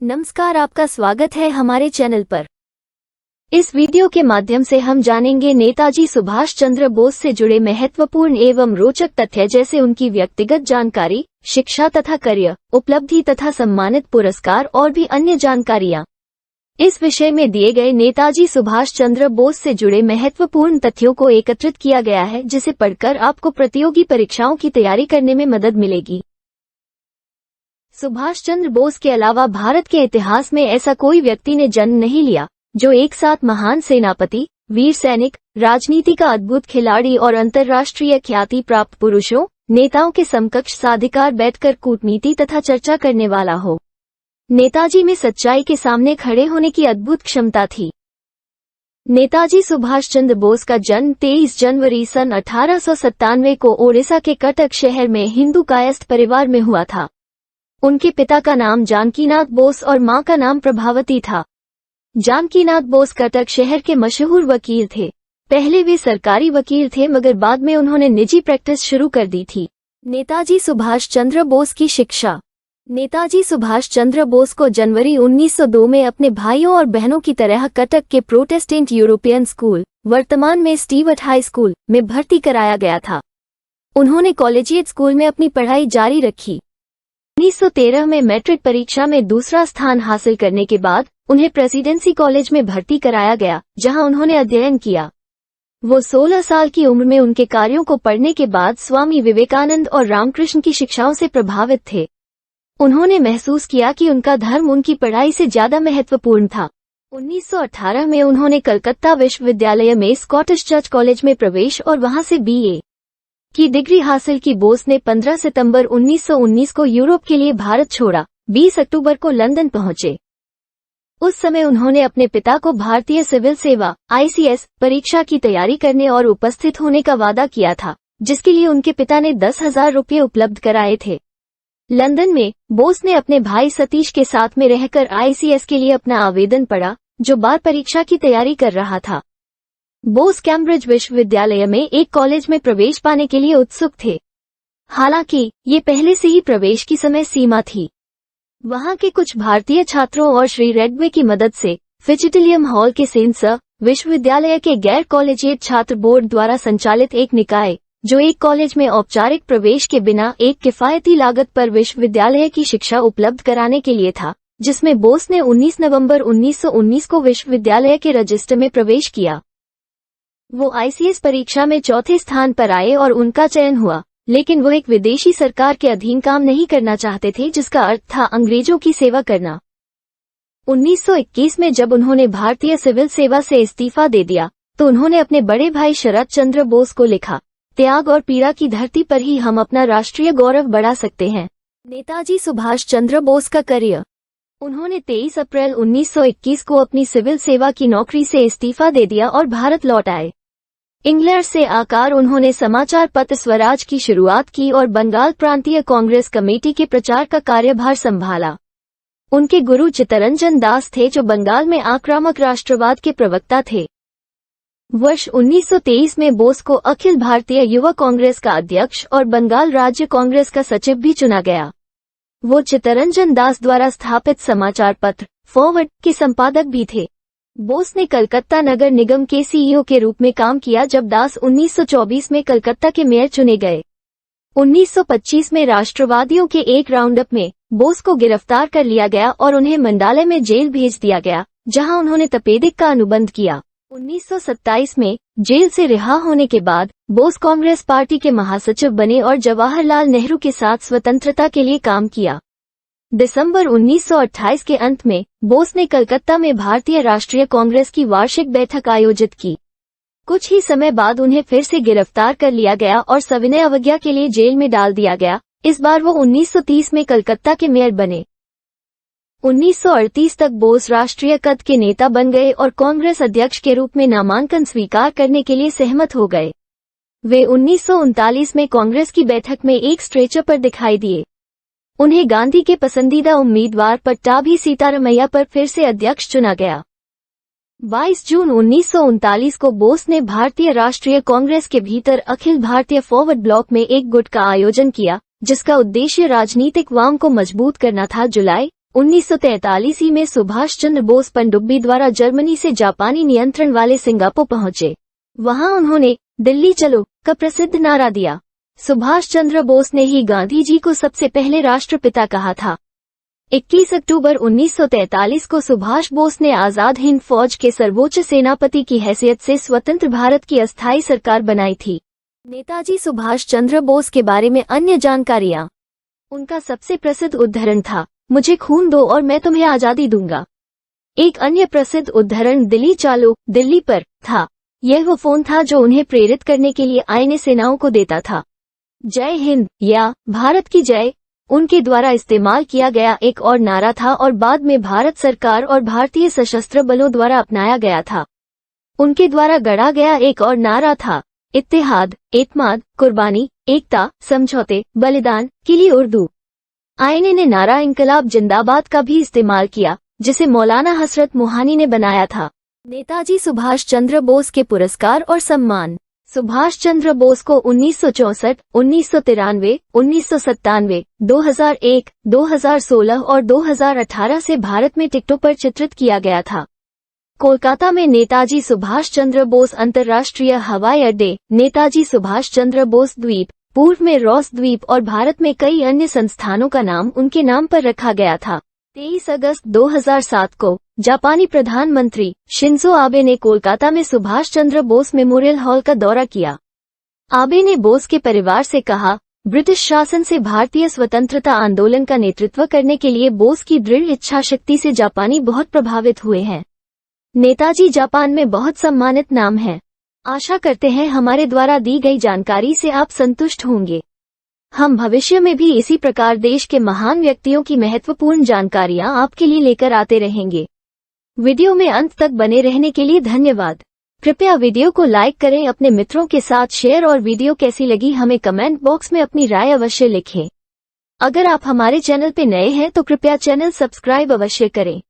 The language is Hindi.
नमस्कार, आपका स्वागत है हमारे चैनल पर। इस वीडियो के माध्यम से हम जानेंगे नेताजी सुभाष चंद्र बोस से जुड़े महत्वपूर्ण एवं रोचक तथ्य, जैसे उनकी व्यक्तिगत जानकारी, शिक्षा तथा करियर, उपलब्धि तथा सम्मानित पुरस्कार और भी अन्य जानकारियां। इस विषय में दिए गए नेताजी सुभाष चंद्र बोस से जुड़े महत्वपूर्ण तथ्यों को एकत्रित किया गया है, जिसे पढ़कर आपको प्रतियोगी परीक्षाओं की तैयारी करने में मदद मिलेगी। सुभाष चंद्र बोस के अलावा भारत के इतिहास में ऐसा कोई व्यक्ति ने जन्म नहीं लिया जो एक साथ महान सेनापति, वीर सैनिक, राजनीति का अद्भुत खिलाड़ी और अंतर्राष्ट्रीय ख्याति प्राप्त पुरुषों, नेताओं के समकक्ष साधिकार बैठकर कूटनीति तथा चर्चा करने वाला हो। नेताजी में सच्चाई के सामने खड़े होने की अद्भुत क्षमता थी। नेताजी सुभाष चंद्र बोस का जन्म 23 जनवरी सन 1897 को ओडिशा के कटक शहर में हिंदू कायस्थ परिवार में हुआ था। उनके पिता का नाम जानकीनाथ बोस और मां का नाम प्रभावती था। जानकीनाथ बोस कटक शहर के मशहूर वकील थे। पहले वे सरकारी वकील थे, मगर बाद में उन्होंने निजी प्रैक्टिस शुरू कर दी थी। नेताजी सुभाष चंद्र बोस की शिक्षा। नेताजी सुभाष चंद्र बोस को जनवरी 1902 में अपने भाइयों और बहनों की तरह कटक के प्रोटेस्टेंट यूरोपियन स्कूल, वर्तमान में स्टीवर्ट हाई स्कूल, में भर्ती कराया गया था। उन्होंने कॉलेजिएट स्कूल में अपनी पढ़ाई जारी रखी। 1913 में मैट्रिक परीक्षा में दूसरा स्थान हासिल करने के बाद उन्हें प्रेसिडेंसी कॉलेज में भर्ती कराया गया, जहां उन्होंने अध्ययन किया। वो 16 साल की उम्र में उनके कार्यों को पढ़ने के बाद स्वामी विवेकानंद और रामकृष्ण की शिक्षाओं से प्रभावित थे। उन्होंने महसूस किया कि उनका धर्म उनकी पढ़ाई से ज्यादा महत्वपूर्ण था। 1918 में उन्होंने कलकत्ता विश्वविद्यालय में स्कॉटिश चर्च कॉलेज में प्रवेश और वहां से BA की डिग्री हासिल की। बोस ने 15 सितंबर 1919 को यूरोप के लिए भारत छोड़ा। 20 अक्टूबर को लंदन पहुंचे। उस समय उन्होंने अपने पिता को भारतीय सिविल सेवा ICS परीक्षा की तैयारी करने और उपस्थित होने का वादा किया था, जिसके लिए उनके पिता ने 10,000 रुपये उपलब्ध कराए थे। लंदन में बोस ने अपने भाई सतीश के साथ में रहकर ICS के लिए अपना आवेदन पढ़ा, जो बार परीक्षा की तैयारी कर रहा था। बोस कैम्ब्रिज विश्वविद्यालय में एक कॉलेज में प्रवेश पाने के लिए उत्सुक थे। हालांकि ये पहले से ही प्रवेश की समय सीमा थी। वहां के कुछ भारतीय छात्रों और श्री रेडवे की मदद से फिजिटेलियम हॉल के सेंसर, विश्वविद्यालय के गैर कॉलेजिएट छात्र बोर्ड द्वारा संचालित एक निकाय, जो एक कॉलेज में औपचारिक प्रवेश के बिना एक किफायती लागत पर विश्वविद्यालय की शिक्षा उपलब्ध कराने के लिए था, जिसमें बोस ने 19 नवंबर 1919 को विश्वविद्यालय के रजिस्टर में प्रवेश किया। वो ICS परीक्षा में चौथे स्थान पर आए और उनका चयन हुआ, लेकिन वो एक विदेशी सरकार के अधीन काम नहीं करना चाहते थे, जिसका अर्थ था अंग्रेजों की सेवा करना। 1921 में जब उन्होंने भारतीय सिविल सेवा से इस्तीफा दे दिया, तो उन्होंने अपने बड़े भाई शरद चंद्र बोस को लिखा, त्याग और पीड़ा की धरती पर ही हम अपना राष्ट्रीय गौरव बढ़ा सकते हैं। नेताजी सुभाष चंद्र बोस का करियर। उन्होंने 23 अप्रैल 1921 को अपनी सिविल सेवा की नौकरी से इस्तीफा दे दिया और भारत लौट आए। इंग्लैंड से आकर उन्होंने समाचार पत्र स्वराज की शुरुआत की और बंगाल प्रांतीय कांग्रेस कमेटी के प्रचार का कार्यभार संभाला। उनके गुरु चित्तरंजन दास थे, जो बंगाल में आक्रामक राष्ट्रवाद के प्रवक्ता थे। वर्ष 1923 में बोस को अखिल भारतीय युवा कांग्रेस का अध्यक्ष और बंगाल राज्य कांग्रेस का सचिव भी चुना गया। वो चित्तरंजन दास द्वारा स्थापित समाचार पत्र फॉरवर्ड के संपादक भी थे। बोस ने कलकत्ता नगर निगम के CEO के रूप में काम किया, जब दास 1924 में कलकत्ता के मेयर चुने गए। 1925 में राष्ट्रवादियों के एक राउंडअप में बोस को गिरफ्तार कर लिया गया और उन्हें मंडाले में जेल भेज दिया गया, जहां उन्होंने तपेदिक का अनुबंध किया। 1927 में जेल से रिहा होने के बाद बोस कांग्रेस पार्टी के महासचिव बने और जवाहरलाल नेहरू के साथ स्वतंत्रता के लिए काम किया। दिसंबर 1928 के अंत में बोस ने कलकत्ता में भारतीय राष्ट्रीय कांग्रेस की वार्षिक बैठक आयोजित की। कुछ ही समय बाद उन्हें फिर से गिरफ्तार कर लिया गया और सविनय अवज्ञा के लिए जेल में डाल दिया गया। इस बार वो 1930 में कलकत्ता के मेयर बने। 1938 तक बोस राष्ट्रीय कद के नेता बन गए और कांग्रेस अध्यक्ष के रूप में नामांकन स्वीकार करने के लिए सहमत हो गए। वे 1939 में कांग्रेस की बैठक में एक स्ट्रेचर पर दिखाई दिए। उन्हें गांधी के पसंदीदा उम्मीदवार पट्टाभी सीतारमैया पर फिर से अध्यक्ष चुना गया। 22 जून 1939 को बोस ने भारतीय राष्ट्रीय कांग्रेस के भीतर अखिल भारतीय फॉरवर्ड ब्लॉक में एक गुट का आयोजन किया, जिसका उद्देश्य राजनीतिक वाम को मजबूत करना था। जुलाई 1943 में सुभाष चंद्र बोस पनडुब्बी द्वारा जर्मनी से जापानी नियंत्रण वाले सिंगापुर पहुंचे। वहां उन्होंने दिल्ली चलो का प्रसिद्ध नारा दिया। सुभाष चंद्र बोस ने ही गांधी जी को सबसे पहले राष्ट्रपिता कहा था। 21 अक्टूबर 1943 को सुभाष बोस ने आजाद हिंद फौज के सर्वोच्च सेनापति की हैसियत से स्वतंत्र भारत की अस्थायी सरकार बनाई थी। नेताजी सुभाष चंद्र बोस के बारे में अन्य जानकारियां। उनका सबसे प्रसिद्ध उद्धरण था, मुझे खून दो और मैं तुम्हें आजादी दूंगा। एक अन्य प्रसिद्ध उद्धरण दिल्ली चालो दिल्ली पर था। यह वो फोन था जो उन्हें प्रेरित करने के लिए अन्य सेनाओं को देता था। जय हिंद या भारत की जय उनके द्वारा इस्तेमाल किया गया एक और नारा था और बाद में भारत सरकार और भारतीय सशस्त्र बलों द्वारा अपनाया गया था। उनके द्वारा गढ़ा गया एक और नारा था, इत्तेहाद, एतमाद, कुर्बानी, एकता, समझौते, बलिदान के लिए उर्दू। आईने ने नारा इंकलाब जिंदाबाद का भी इस्तेमाल किया, जिसे मौलाना हसरत मोहानी ने बनाया था। नेताजी सुभाष चंद्र बोस के पुरस्कार और सम्मान। सुभाष चंद्र बोस को 1964, 1993, 1997, 2001, 2016 और 2018 से भारत में टिकटों पर चित्रित किया गया था। कोलकाता में नेताजी सुभाष चंद्र बोस अंतर्राष्ट्रीय हवाई अड्डे, नेताजी सुभाष चंद्र बोस द्वीप, पूर्व में रॉस द्वीप और भारत में कई अन्य संस्थानों का नाम उनके नाम पर रखा गया था। 23 अगस्त 2007 को जापानी प्रधानमंत्री शिंजो आबे ने कोलकाता में सुभाष चंद्र बोस मेमोरियल हॉल का दौरा किया। आबे ने बोस के परिवार से कहा, ब्रिटिश शासन से भारतीय स्वतंत्रता आंदोलन का नेतृत्व करने के लिए बोस की दृढ़ इच्छाशक्ति से जापानी बहुत प्रभावित हुए हैं। नेताजी जापान में बहुत सम्मानित नाम है। आशा करते हैं हमारे द्वारा दी गई जानकारी से आप संतुष्ट होंगे। हम भविष्य में भी इसी प्रकार देश के महान व्यक्तियों की महत्वपूर्ण जानकारियां आपके लिए लेकर आते रहेंगे। वीडियो में अंत तक बने रहने के लिए धन्यवाद। कृपया वीडियो को लाइक करें, अपने मित्रों के साथ शेयर और वीडियो कैसी लगी हमें कमेंट बॉक्स में अपनी राय अवश्य लिखें। अगर आप हमारे चैनल पे नए हैं तो कृपया चैनल सब्सक्राइब अवश्य करें।